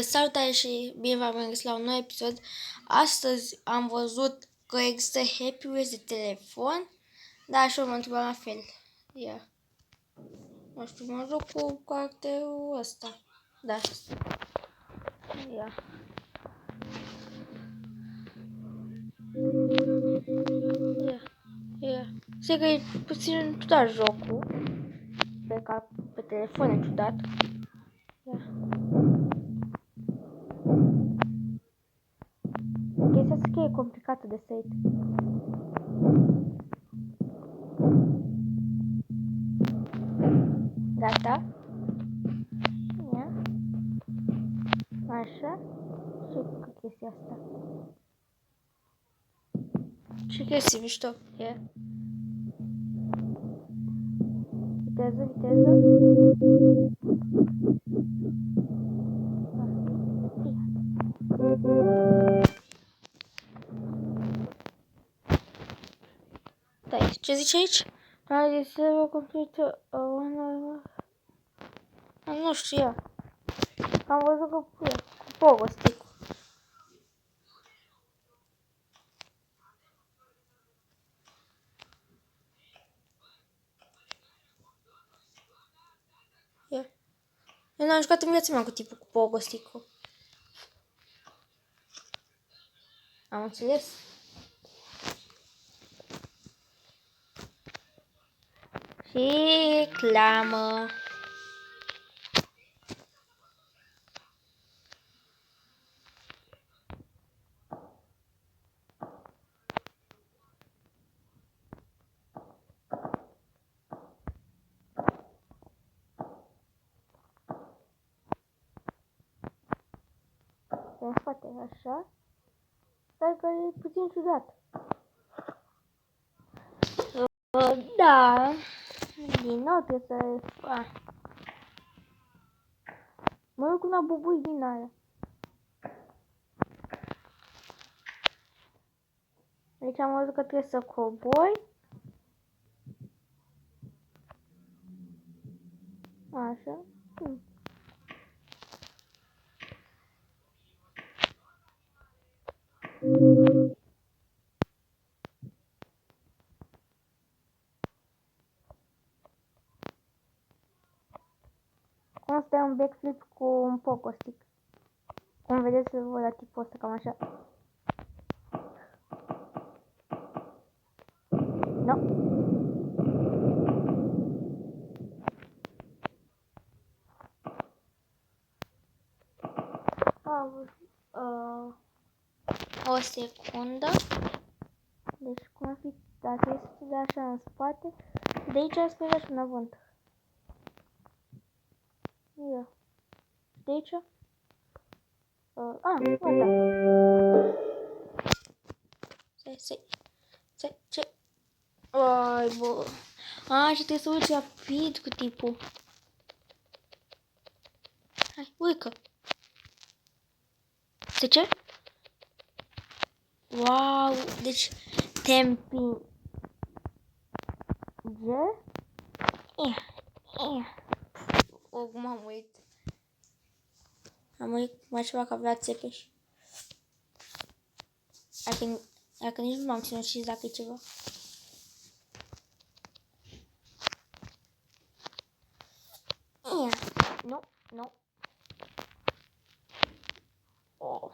Salutare și bine v-am regăsit la un nou episod. Astăzi am văzut că există Happy Wheels de telefon, dar și eu mă întrebam la fel. Ia. Nu știu, mă joc cu caracterul ăsta. Da. Ia. Ia. Știi că e puțin ciudat jocul. Pe telefon e ciudat. Ia. Chestia asta că e complicată de site. Gata. Ia. Așa. Și cu chestia asta. Și chestii mișto. Ia. Viteză. Stai, ce zice aici? Zero computer. Nu știu, ia. Am văzut că pune cu pogo stick-ul. Ia. Eu n-am jucat în viața mea cu tipul cu pogo stick-ul. Am înțeles? Și reclamă. În spate, așa. Dar că e puțin ciudat. Da. Din nou trebuie să... Mă duc una bubui din aia. Deci am văzut că trebuie să cobori. Așa. Cum să dai un backflip cu un pogo stick. Cum vedeți voi la tipul ăsta, cam așa. No. O secundă. Deci cum ar fi, dacă este de așa în spate, de aici sper și un avânt. Ia. De aici? Gata. Stai, ce? Ai, bă. Și trebuie să urci rapid cu tipul. Hai, urcă. De ce? Wow, deci te împinge. M-am uit. Am uit mai ceva că avea țepeș. Dacă nici nu m-am ținut și dacă e ceva. Nu. Oh.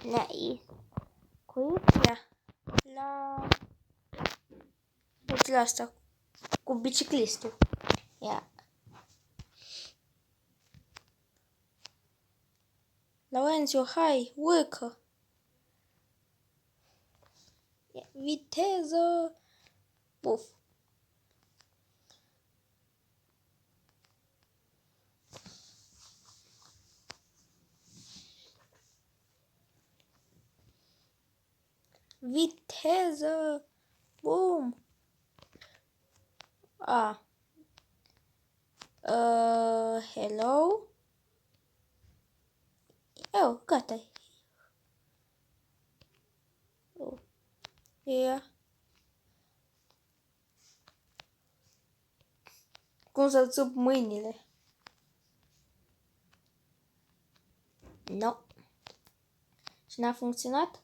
Nice. Ia. Uite la asta. Cu biciclistul. Ia. Laurențiu, hai, urcă. Viteză. Puf. Viteză. Bum. Hello. Oh, gata. Ia. cum să țip mâinile. No. Și n-a funcționat?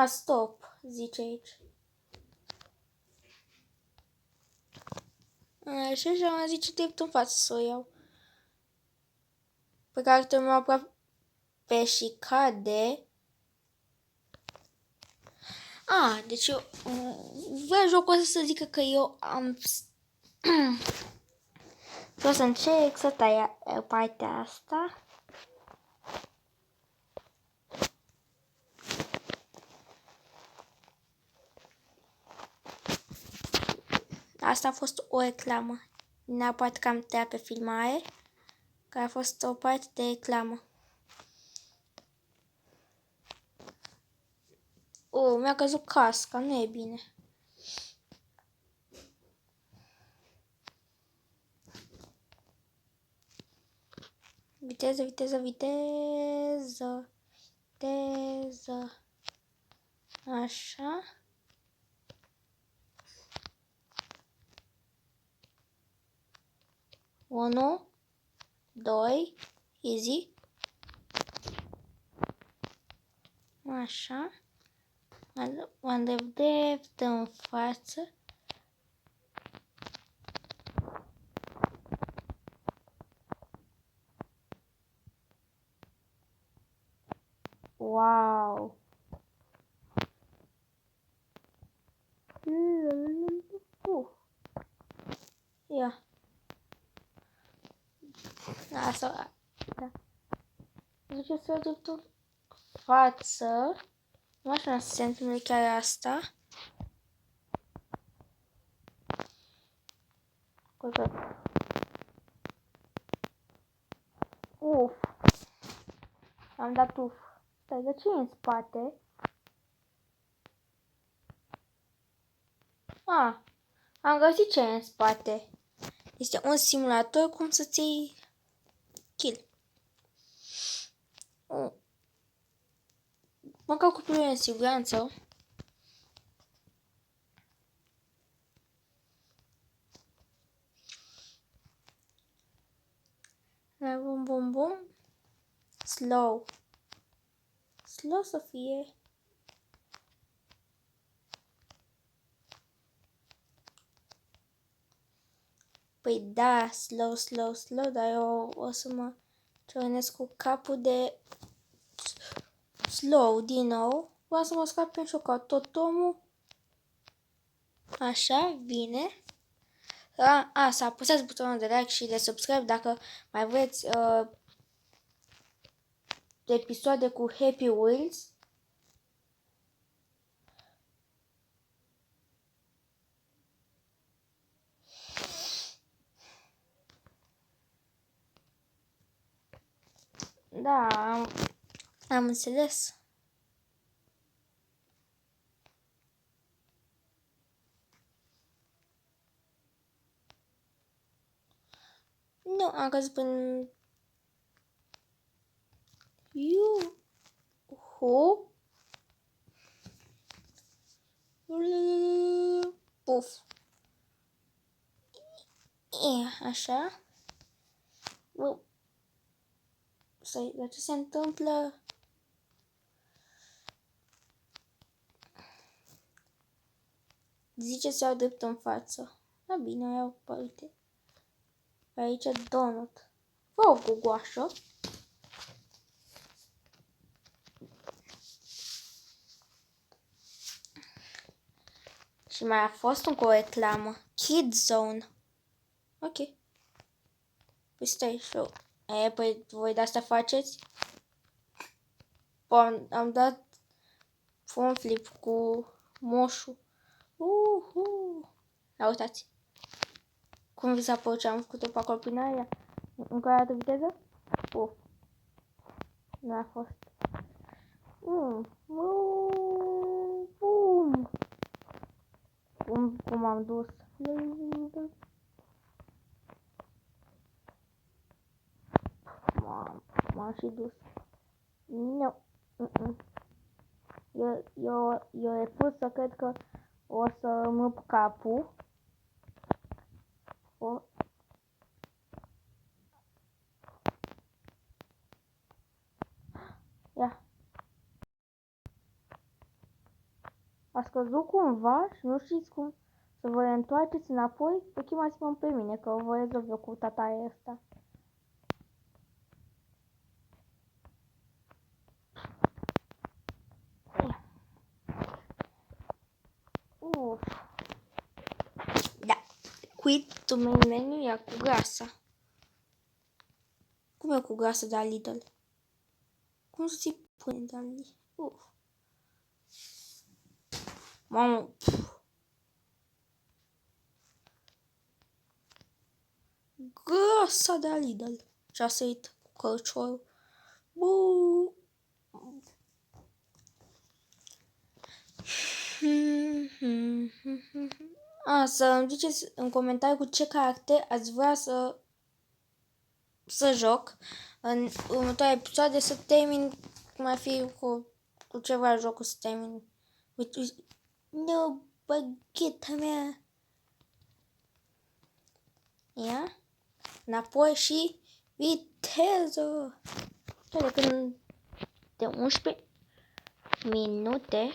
Stop, zice aici. Așa și am zice drept în față să o iau. Pe caracterul meu aproape și cade. Deci eu vreau jocul ăsta să zică că eu am vreau să încerc să tai partea asta. Asta a fost o reclamă. Neapărat că am tăiat pe filmare, că a fost o parte de reclamă. Mi-a căzut casca, nu e bine. Viteză, viteză, viteză. Viteză. Așa. Unu, doi, easy. Așa. Mă îndrept în față. Wow! Ia. Asta. Da. Deci să duc în față. Nu știu să se întâmple chiar asta. Am dat uf. Stai, de ce e în spate? Am găsit ce e în spate. Este un simulator cum să-ți iei kill. Măcar cu plăie în siguranță. Bum, bum, bum. Slow. Slow să fie. Păi da, slow, slow, slow, dar eu o să mă ciornesc cu capul de slow din nou. Vreau să mă scap pe șoca tot omul. Așa, bine. Să apăsați butonul de like și de subscribe dacă mai vreți episoade cu Happy Wheels. Da, am înțeles. Nu, am căzut până... Puf. Așa. Stai, dar ce se întâmplă? Zice să iau drept în față. Da, bine, iau pe uite. Pe aici donut. Fă o gugoașă. Și mai a fost încă o reclamă. Kids Zone. Ok. Păi stai și eu. Păi voi de-asta faceți? Bun, am dat front flip cu moșul. Ia uitați. Cum vi s-a părut ce am făcut-o pe acolo prin aia? Încă o dată viteză? Nu a fost. Cum am dus? M-am și dus. Nu. Eu refuz să cred că o să îmi rup capul. Ia. A scăzut cumva și nu știți cum să vă întoarceți înapoi? Vă chemați-mă pe mine, că vă rezolv eu cu tataia asta. Uf. Da. Quit to main menu, ia cu grasa. Cum e cu grasa de la Lidl? Cum să ți pune de la Lidl? Uf. Mamă. Grasa de la Lidl. Și-a sărit cu călciorul. Buu. Să îmi ziceți în comentarii cu ce caracter ați vrea să joc în următoarea episoade, să termin, cum ar fi cu ceva jocul să termin. Uite, nu, bagheta mea. Ia, înapoi și viteză. De 11 minute